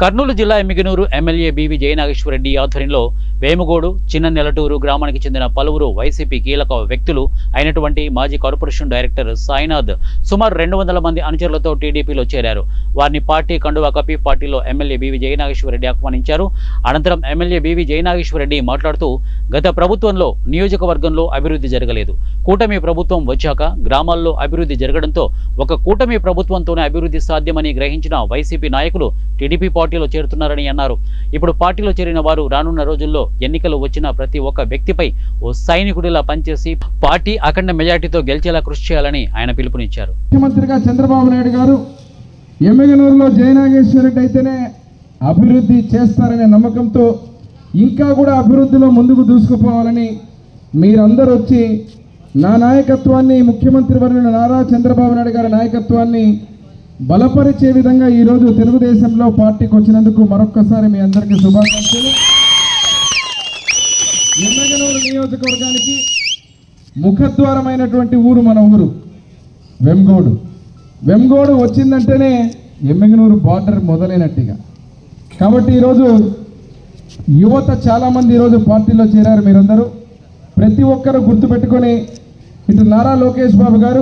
కర్నూలు జిల్లా Emmiganur MLA BV Jayanageswara Reddy ఆధ్వర్యంలో వేముగోడు చిన్న నెలటూరు గ్రామానికి చెందిన పలువురు వైసీపీ కీలక వ్యక్తులు అయినటువంటి మాజీ కార్పొరేషన్ డైరెక్టర్ సాయినాథ్ సుమారు 200 మంది అనుచరులతో టీడీపీలో చేరారు. వారిని పార్టీ కండువా కప్పి పార్టీలో ఎమ్మెల్యే బీవీ జయనాగేశ్వరరెడ్డి ఆహ్వానించారు. అనంతరం ఎమ్మెల్యే బీవీ జయనాగేశ్వరరెడ్డి మాట్లాడుతూ గత ప్రభుత్వంలో నియోజకవర్గంలో అభివృద్ధి జరగలేదు. కూటమి ప్రభుత్వం వచ్చాక గ్రామాల్లో అభివృద్ధి జరగడంతో ఒక కూటమి ప్రభుత్వంతోనే అభివృద్ధి సాధ్యమని గ్రహించిన వైసీపీ నాయకులు టీడీపీ పార్టీలో చేరుతున్నారని అన్నారు. ఇప్పుడు పార్టీలో చేరిన వారు రానున్న రోజుల్లో ఎన్నికలు వచ్చిన ప్రతి ఒక్క వ్యక్తిపై ఓ సైనికుడిలా పనిచేసి పార్టీ అఖండ మెజార్టీతో గెలిచేలా కృషి చేయాలని ఆయన పిలుపునిచ్చారు. ముఖ్యమంత్రిగా చంద్రబాబు నాయుడు గారు ఎమ్మిగనూరులో జయనాగేశ్వరరెడ్డి అయితేనే అభివృద్ధి చేస్తారనే నమ్మకంతో ఇంకా కూడా అభివృద్ధిలో ముందుకు దూసుకుపోవాలని మీరందరూ వచ్చి నా నాయకత్వాన్ని, ముఖ్యమంత్రి వర్యులు నారా చంద్రబాబు నాయుడు గారి నాయకత్వాన్ని బలపరిచే విధంగా ఈరోజు తెలుగుదేశంలో పార్టీకి వచ్చినందుకు మరొక్కసారి మీ అందరికీ శుభాకాంక్షలు. ఎమ్మిగనూరు నియోజకవర్గానికి ముఖద్వారమైనటువంటి ఊరు మన ఊరు వెమ్గోడు. వెమ్గోడు వచ్చిందంటేనే ఎమ్మిగనూరు బార్డర్ మొదలైనట్టుగా. కాబట్టి ఈరోజు యువత చాలామంది ఈరోజు పార్టీలో చేరారు. మీరందరూ ప్రతి ఒక్కరూ గుర్తుపెట్టుకొని ఇటు నారా లోకేష్ బాబు గారు,